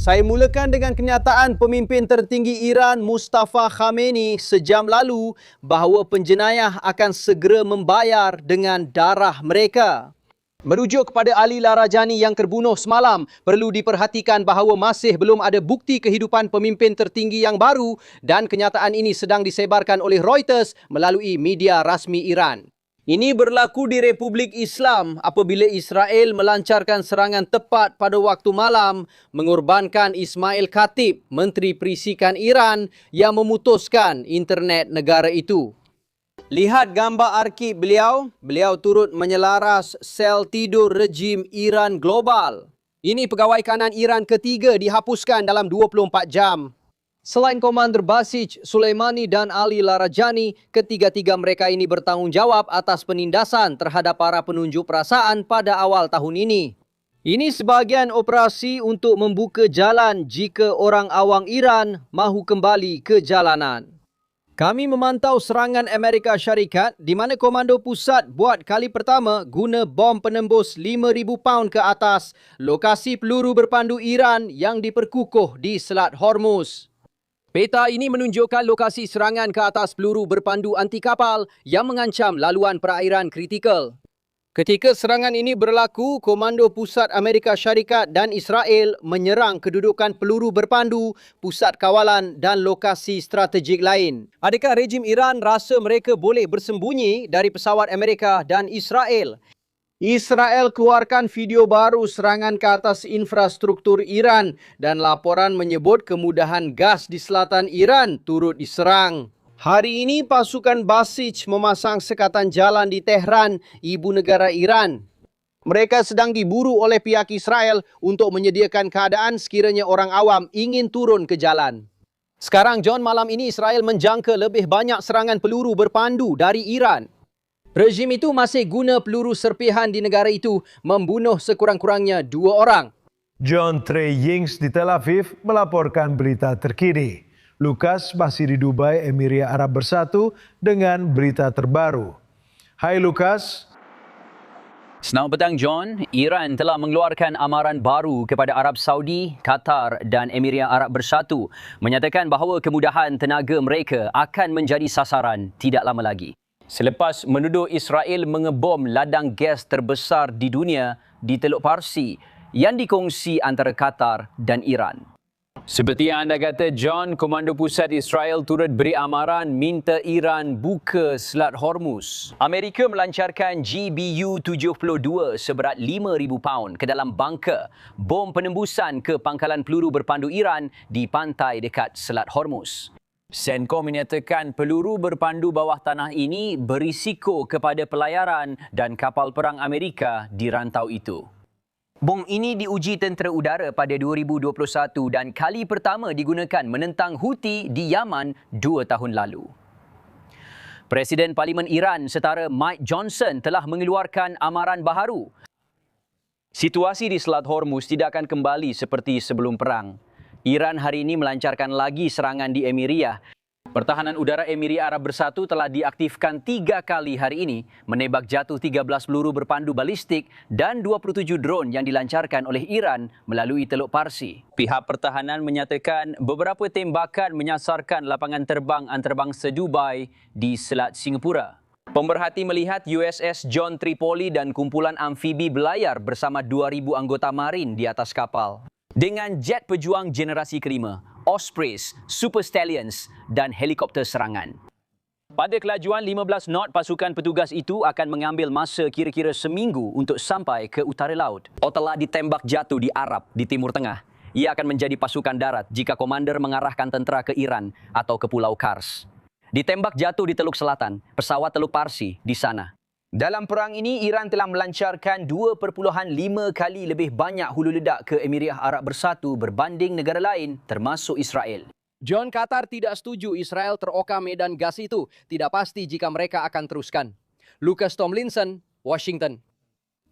Saya mulakan dengan kenyataan pemimpin tertinggi Iran Mustafa Khamenei sejam lalu bahawa penjenayah akan segera membayar dengan darah mereka. Merujuk kepada Ali Larajani yang terbunuh semalam, perlu diperhatikan bahawa masih belum ada bukti kehidupan pemimpin tertinggi yang baru dan kenyataan ini sedang disebarkan oleh Reuters melalui media rasmi Iran. Ini berlaku di Republik Islam apabila Israel melancarkan serangan tepat pada waktu malam mengorbankan Ismail Khatib, Menteri Perisikan Iran yang memutuskan internet negara itu. Lihat gambar arkib beliau turut menyelaras sel tidur rejim Iran global. Ini pegawai kanan Iran ketiga dihapuskan dalam 24 jam. Selain Komander Basij, Soleimani dan Ali Larajani, ketiga-tiga mereka ini bertanggungjawab atas penindasan terhadap para penunjuk perasaan pada awal tahun ini. Ini sebahagian operasi untuk membuka jalan jika orang awam Iran mahu kembali ke jalanan. Kami memantau serangan Amerika Syarikat di mana Komando Pusat buat kali pertama guna bom penembus 5,000 paun ke atas lokasi peluru berpandu Iran yang diperkukuh di Selat Hormuz. Peta ini menunjukkan lokasi serangan ke atas peluru berpandu anti kapal yang mengancam laluan perairan kritikal. Ketika serangan ini berlaku, Komando Pusat Amerika Syarikat dan Israel menyerang kedudukan peluru berpandu, pusat kawalan dan lokasi strategik lain. Adakah rejim Iran rasa mereka boleh bersembunyi dari pesawat Amerika dan Israel? Israel keluarkan video baru serangan ke atas infrastruktur Iran dan laporan menyebut kemudahan gas di selatan Iran turut diserang. Hari ini pasukan Basij memasang sekatan jalan di Tehran, ibu negara Iran. Mereka sedang diburu oleh pihak Israel untuk menyediakan keadaan sekiranya orang awam ingin turun ke jalan. Sekarang, John, malam ini Israel menjangka lebih banyak serangan peluru berpandu dari Iran. Rejim itu masih guna peluru serpihan di negara itu membunuh sekurang-kurangnya 2 orang. John Trey Yings di Tel Aviv melaporkan berita terkini. Lukas masih di Dubai, Emirat Arab Bersatu dengan berita terbaru. Hai Lukas. Selamat petang John. Iran telah mengeluarkan amaran baru kepada Arab Saudi, Qatar dan Emirat Arab Bersatu menyatakan bahawa kemudahan tenaga mereka akan menjadi sasaran tidak lama lagi. Selepas menuduh Israel mengebom ladang gas terbesar di dunia di Teluk Parsi yang dikongsi antara Qatar dan Iran. Seperti yang anda kata, John, Komando Pusat Israel turut beri amaran minta Iran buka Selat Hormuz. Amerika melancarkan GBU-72 seberat 5,000 paun ke dalam bunker bom penembusan ke pangkalan peluru berpandu Iran di pantai dekat Selat Hormuz. CENTCOM menyatakan peluru berpandu bawah tanah ini berisiko kepada pelayaran dan kapal perang Amerika di rantau itu. Bom ini diuji tentera udara pada 2021 dan kali pertama digunakan menentang Houthi di Yaman 2 tahun lalu. Presiden Parlimen Iran setara Mike Johnson telah mengeluarkan amaran baharu. Situasi di Selat Hormuz tidak akan kembali seperti sebelum perang. Iran hari ini melancarkan lagi serangan di Emiria. Pertahanan udara Emirat Arab Bersatu telah diaktifkan 3 kali hari ini, menembak jatuh 13 peluru berpandu balistik dan 27 drone yang dilancarkan oleh Iran melalui Teluk Parsi. Pihak pertahanan menyatakan beberapa tembakan menyasarkan lapangan terbang antarabangsa Dubai di Selat Singapura. Pemerhati melihat USS John Tripoli dan kumpulan amfibi berlayar bersama 2,000 anggota marin di atas kapal. Dengan jet pejuang generasi kelima, Ospreys, Super Stallions dan helikopter serangan. Pada kelajuan 15 knot, pasukan petugas itu akan mengambil masa kira-kira seminggu untuk sampai ke utara laut. Telah ditembak jatuh di Arab di Timur Tengah. Ia akan menjadi pasukan darat jika komander mengarahkan tentera ke Iran atau ke Pulau Kars. Ditembak jatuh di Teluk Selatan, pesawat Teluk Parsi di sana. Dalam perang ini, Iran telah melancarkan 2.5 kali lebih banyak hulu ledak ke Emirat Arab Bersatu berbanding negara lain termasuk Israel. John, Qatar tidak setuju Israel teroka medan gas itu. Tidak pasti jika mereka akan teruskan. Lucas Tomlinson, Washington.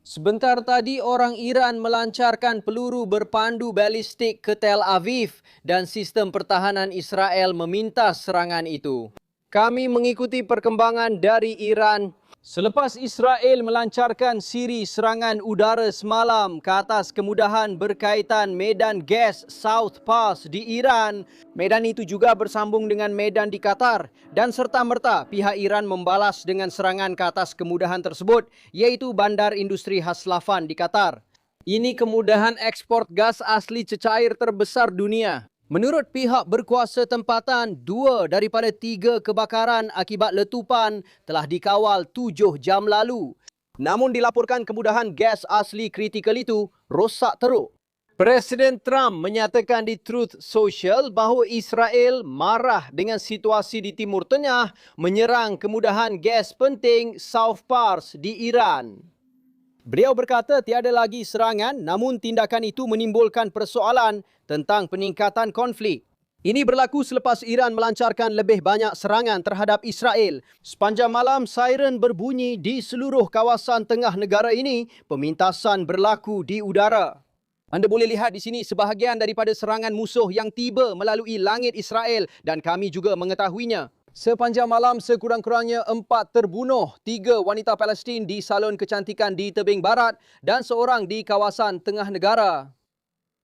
Sebentar tadi orang Iran melancarkan peluru berpandu balistik ke Tel Aviv dan sistem pertahanan Israel meminta serangan itu. Kami mengikuti perkembangan dari Iran. Selepas Israel melancarkan siri serangan udara semalam ke atas kemudahan berkaitan medan gas South Pars di Iran, medan itu juga bersambung dengan medan di Qatar dan serta-merta pihak Iran membalas dengan serangan ke atas kemudahan tersebut iaitu bandar industri Haslafan di Qatar. Ini kemudahan ekspor gas asli cecair terbesar dunia. Menurut pihak berkuasa tempatan, 2 daripada 3 kebakaran akibat letupan telah dikawal 7 jam lalu. Namun dilaporkan kemudahan gas asli kritikal itu rosak teruk. Presiden Trump menyatakan di Truth Social bahawa Israel marah dengan situasi di Timur Tengah menyerang kemudahan gas penting South Pars di Iran. Beliau berkata tiada lagi serangan namun tindakan itu menimbulkan persoalan tentang peningkatan konflik. Ini berlaku selepas Iran melancarkan lebih banyak serangan terhadap Israel. Sepanjang malam siren berbunyi di seluruh kawasan tengah negara ini, pemintasan berlaku di udara. Anda boleh lihat di sini sebahagian daripada serangan musuh yang tiba melalui langit Israel dan kami juga mengetahuinya. Sepanjang malam sekurang-kurangnya 4 terbunuh, 3 wanita Palestin di salon kecantikan di tebing barat dan seorang di kawasan tengah negara.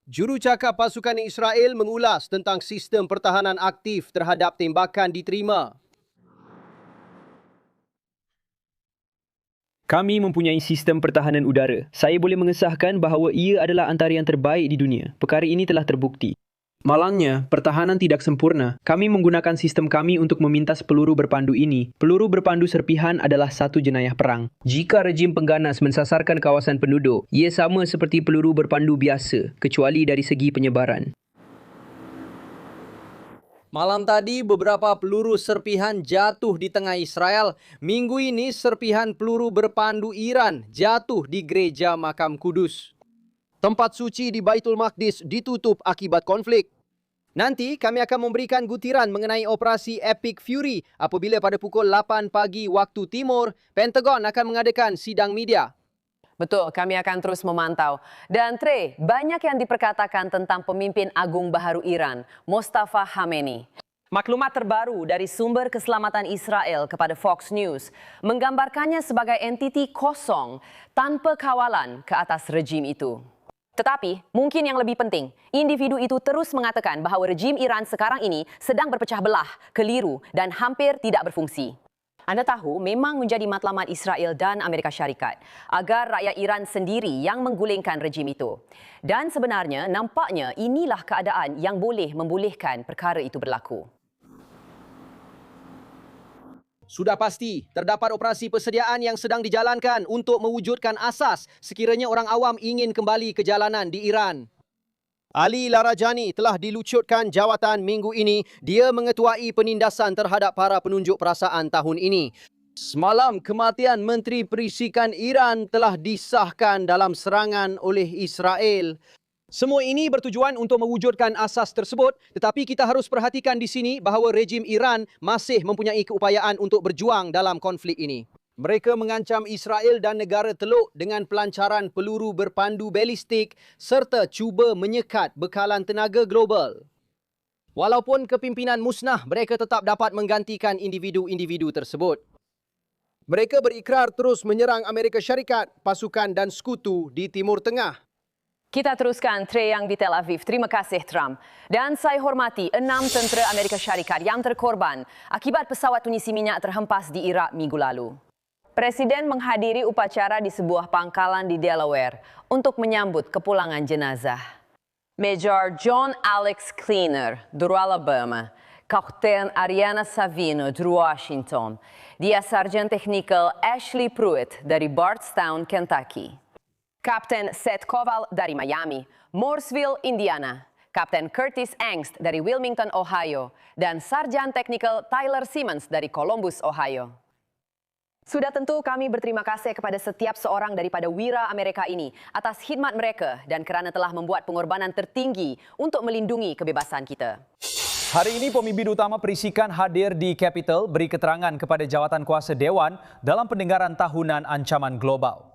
Jurucakap pasukan Israel mengulas tentang sistem pertahanan aktif terhadap tembakan diterima. Kami mempunyai sistem pertahanan udara. Saya boleh mengesahkan bahawa ia adalah antara yang terbaik di dunia. Perkara ini telah terbukti. Malangnya, pertahanan tidak sempurna. Kami menggunakan sistem kami untuk memintas peluru berpandu ini. Peluru berpandu serpihan adalah satu jenayah perang. Jika rejim pengganas mensasarkan kawasan penduduk, ia sama seperti peluru berpandu biasa, kecuali dari segi penyebaran. Malam tadi, beberapa peluru serpihan jatuh di tengah Israel. Minggu ini, serpihan peluru berpandu Iran jatuh di Gereja Makam Kudus. Tempat suci di Baitul Maqdis ditutup akibat konflik. Nanti kami akan memberikan gutiran mengenai operasi Epic Fury apabila pada pukul 8 pagi waktu timur, Pentagon akan mengadakan sidang media. Betul, kami akan terus memantau. Dan Trey, banyak yang diperkatakan tentang pemimpin agung baharu Iran, Mustafa Khamenei. Maklumat terbaru dari sumber keselamatan Israel kepada Fox News menggambarkannya sebagai entiti kosong tanpa kawalan ke atas rejim itu. Tetapi, mungkin yang lebih penting, individu itu terus mengatakan bahawa rejim Iran sekarang ini sedang berpecah belah, keliru dan hampir tidak berfungsi. Anda tahu, memang menjadi matlamat Israel dan Amerika Syarikat agar rakyat Iran sendiri yang menggulingkan rejim itu. Dan sebenarnya, nampaknya inilah keadaan yang boleh membolehkan perkara itu berlaku. Sudah pasti, terdapat operasi persediaan yang sedang dijalankan untuk mewujudkan asas sekiranya orang awam ingin kembali ke jalanan di Iran. Ali Larajani telah dilucutkan jawatan minggu ini. Dia mengetuai penindasan terhadap para penunjuk perasaan tahun ini. Semalam, kematian Menteri Perisikan Iran telah disahkan dalam serangan oleh Israel. Semua ini bertujuan untuk mewujudkan asas tersebut, tetapi kita harus perhatikan di sini bahawa rejim Iran masih mempunyai keupayaan untuk berjuang dalam konflik ini. Mereka mengancam Israel dan negara Teluk dengan pelancaran peluru berpandu balistik serta cuba menyekat bekalan tenaga global. Walaupun kepimpinan musnah, mereka tetap dapat menggantikan individu-individu tersebut. Mereka berikrar terus menyerang Amerika Syarikat, pasukan dan sekutu di Timur Tengah. Kita teruskan Trey yang di Tel Aviv. Terima kasih Trump. Dan saya hormati 6 tentera Amerika Syarikat yang terkorban akibat pesawat tunisi minyak terhempas di Iraq minggu lalu. Presiden menghadiri upacara di sebuah pangkalan di Delaware untuk menyambut kepulangan jenazah. Major John Alex Cleaner dari Alabama, Kapten Ariana Savino dari Washington, Dia Sarjan Technical Ashley Pruitt dari Bardstown, Kentucky. Kapten Seth Koval dari Miami, Mooresville, Indiana, Kapten Curtis Angst dari Wilmington, Ohio, dan Sarjan Teknikal Tyler Simmons dari Columbus, Ohio. Sudah tentu kami berterima kasih kepada setiap seorang daripada wira Amerika ini atas khidmat mereka dan kerana telah membuat pengorbanan tertinggi untuk melindungi kebebasan kita. Hari ini pemimpin utama Perisikan hadir di Capitol beri keterangan kepada jawatan kuasa Dewan dalam pendengaran tahunan ancaman global.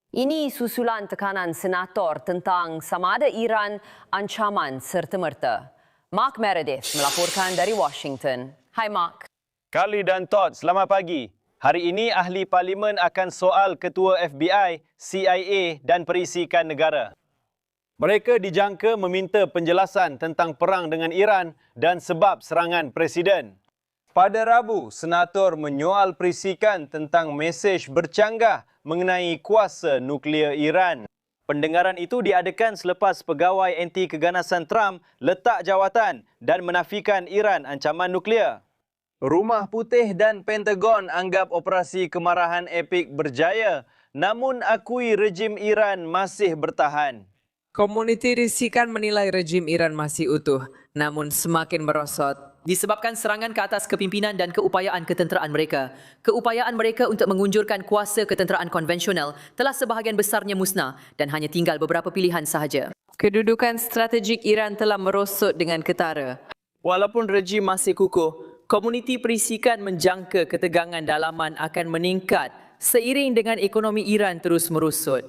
Ini susulan tekanan senator tentang sama ada Iran ancaman serta-merta. Mark Meredith melaporkan dari Washington. Hai Mark. Carly dan Todd, selamat pagi. Hari ini ahli parlimen akan soal Ketua FBI, CIA dan Perisikan Negara. Mereka dijangka meminta penjelasan tentang perang dengan Iran dan sebab serangan Presiden. Pada Rabu, Senator menyoal Perisikan tentang mesej bercanggah mengenai kuasa nuklear Iran. Pendengaran itu diadakan selepas pegawai anti keganasan Trump letak jawatan dan menafikan Iran ancaman nuklear. Rumah Putih dan Pentagon anggap operasi kemarahan epik berjaya, namun akui rejim Iran masih bertahan. Komuniti risikan menilai rejim Iran masih utuh, namun semakin merosot. Disebabkan serangan ke atas kepimpinan dan keupayaan ketenteraan mereka. Keupayaan mereka untuk mengunjurkan kuasa ketenteraan konvensional telah sebahagian besarnya musnah dan hanya tinggal beberapa pilihan sahaja. Kedudukan strategik Iran telah merosot dengan ketara. Walaupun rejim masih kukuh, komuniti perisikan menjangka ketegangan dalaman akan meningkat seiring dengan ekonomi Iran terus merosot.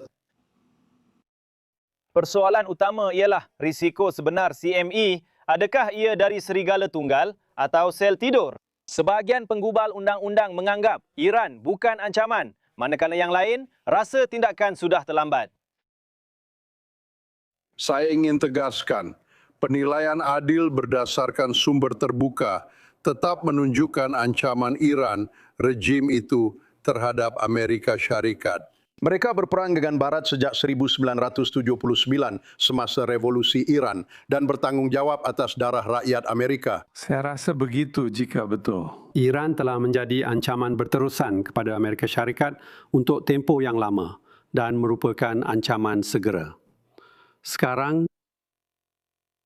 Persoalan utama ialah risiko sebenar CME. Adakah ia dari serigala tunggal atau sel tidur? Sebahagian penggubal undang-undang menganggap Iran bukan ancaman, manakala yang lain rasa tindakan sudah terlambat. Saya ingin tegaskan, penilaian adil berdasarkan sumber terbuka tetap menunjukkan ancaman Iran, rejim itu, terhadap Amerika Syarikat. Mereka berperang dengan Barat sejak 1979 semasa revolusi Iran dan bertanggung jawab atas darah rakyat Amerika. Saya rasa begitu jika betul. Iran telah menjadi ancaman berterusan kepada Amerika Syarikat untuk tempoh yang lama dan merupakan ancaman segera. Sekarang,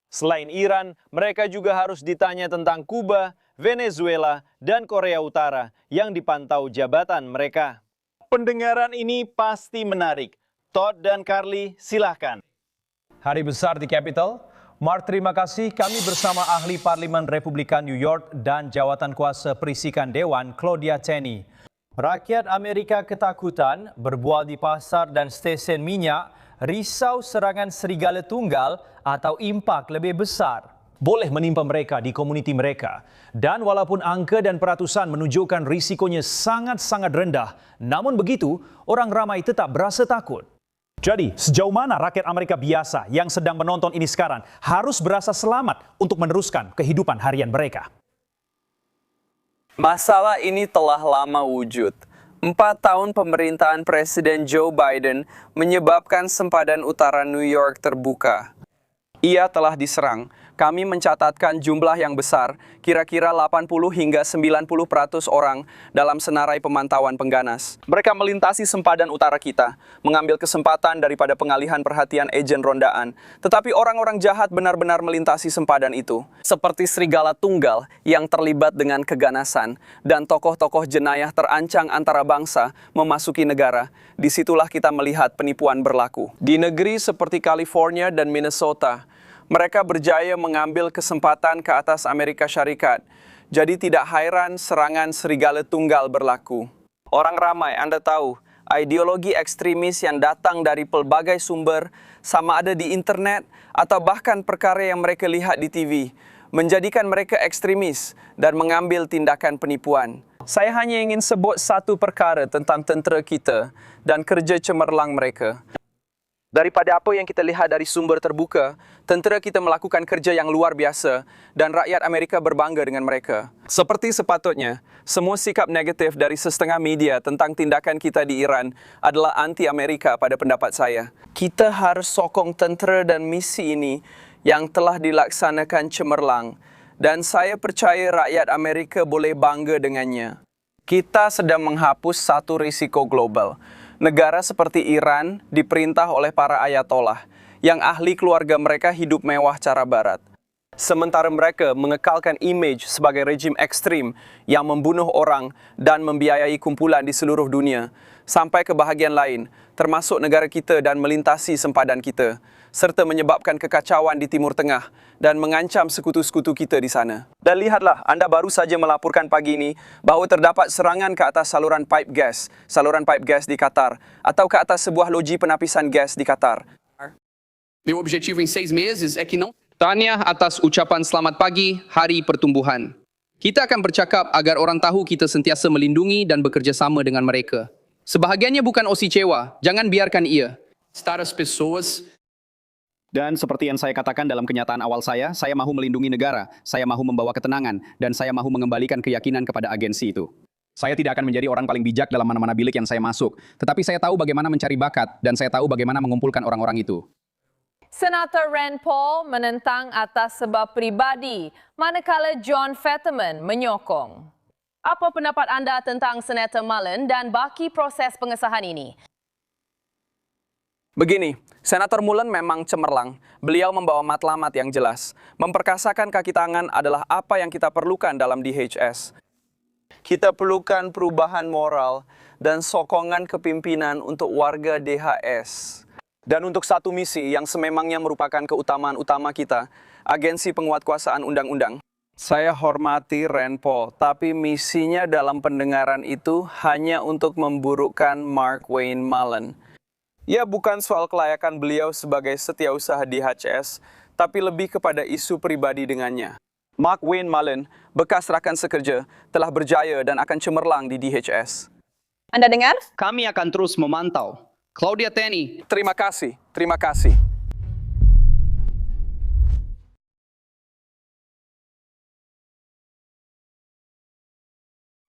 selain Iran, mereka juga harus ditanya tentang Kuba, Venezuela dan Korea Utara yang dipantau jabatan mereka. Pendengaran ini pasti menarik. Todd dan Carly, silahkan. Hari besar di Capitol. Mark, terima kasih. Kami bersama ahli Parlimen Republikan New York dan Jawatan Kuasa Perisikan Dewan, Claudia Tenney. Rakyat Amerika ketakutan, berbual di pasar dan stesen minyak, risau serangan serigala tunggal atau impak lebih besar boleh menimpa mereka di komuniti mereka. Dan walaupun angka dan peratusan menunjukkan risikonya sangat-sangat rendah, namun begitu, orang ramai tetap berasa takut. Jadi, sejauh mana rakyat Amerika biasa yang sedang menonton ini sekarang harus berasa selamat untuk meneruskan kehidupan harian mereka? Masalah ini telah lama wujud. 4 tahun pemerintahan Presiden Joe Biden menyebabkan sempadan utara New York terbuka. Ia telah diserang. Kami mencatatkan jumlah yang besar, kira-kira 80 hingga 90% orang dalam senarai pemantauan pengganas. Mereka melintasi sempadan utara kita, mengambil kesempatan daripada pengalihan perhatian agen rondaan. Tetapi orang-orang jahat benar-benar melintasi sempadan itu. Seperti serigala tunggal yang terlibat dengan keganasan dan tokoh-tokoh jenayah terancang antara bangsa memasuki negara. Disitulah kita melihat penipuan berlaku. Di negeri seperti California dan Minnesota, mereka berjaya mengambil kesempatan ke atas Amerika Syarikat. Jadi tidak heran serangan serigala tunggal berlaku. Orang ramai, Anda tahu, ideologi ekstremis yang datang dari pelbagai sumber, sama ada di internet atau bahkan perkara yang mereka lihat di TV, menjadikan mereka ekstremis dan mengambil tindakan penipuan. Saya hanya ingin sebut satu perkara tentang tentera kita dan kerja cemerlang mereka. Daripada apa yang kita lihat dari sumber terbuka, tentera kita melakukan kerja yang luar biasa dan rakyat Amerika berbangga dengan mereka. Seperti sepatutnya, semua sikap negatif dari setengah media tentang tindakan kita di Iran adalah anti-Amerika pada pendapat saya. Kita harus sokong tentera dan misi ini yang telah dilaksanakan cemerlang dan saya percaya rakyat Amerika boleh bangga dengannya. Kita sedang menghapus satu risiko global. Negara seperti Iran diperintah oleh para ayatollah yang ahli keluarga mereka hidup mewah cara barat. Sementara mereka mengekalkan imej sebagai rejim ekstrim yang membunuh orang dan membiayai kumpulan di seluruh dunia sampai ke bahagian lain, termasuk negara kita dan melintasi sempadan kita, serta menyebabkan kekacauan di Timur Tengah dan mengancam sekutu-sekutu kita di sana. Dan lihatlah, Anda baru saja melaporkan pagi ini bahawa terdapat serangan ke atas saluran pipe gas di Qatar atau ke atas sebuah loji penapisan gas di Qatar. Meu objetivo em 6 meses é que não... Tahniah atas ucapan selamat pagi Hari Pertumbuhan. Kita akan bercakap agar orang tahu kita sentiasa melindungi dan bekerjasama dengan mereka. Sebahagiannya bukan OC cewa, jangan biarkan ia. Status pessoas. Dan seperti yang saya katakan dalam kenyataan awal saya mahu melindungi negara, saya mahu membawa ketenangan, dan saya mahu mengembalikan keyakinan kepada agensi itu. Saya tidak akan menjadi orang paling bijak dalam mana-mana bilik yang saya masuk, tetapi saya tahu bagaimana mencari bakat, dan saya tahu bagaimana mengumpulkan orang-orang itu. Senator Rand Paul menentang atas sebab pribadi, manakala John Fetterman menyokong. Apa pendapat anda tentang Senator Mullen dan baki proses pengesahan ini? Begini, Senator Mullen memang cemerlang. Beliau membawa matlamat yang jelas. Memperkasakan kaki tangan adalah apa yang kita perlukan dalam DHS. Kita perlukan perubahan moral dan sokongan kepimpinan untuk warga DHS. Dan untuk satu misi yang sememangnya merupakan keutamaan utama kita, Agensi Penguatkuasaan Undang-Undang. Saya hormati Rand Paul, tapi misinya dalam pendengaran itu hanya untuk memburukkan Mark Wayne Mullen. Ya, bukan soal kelayakan beliau sebagai setiausaha DHS, tapi lebih kepada isu pribadi dengannya. Mark Wayne Mullen, bekas rakan sekerja, telah berjaya dan akan cemerlang di DHS. Anda dengar? Kami akan terus memantau. Claudia Tenney. Terima kasih.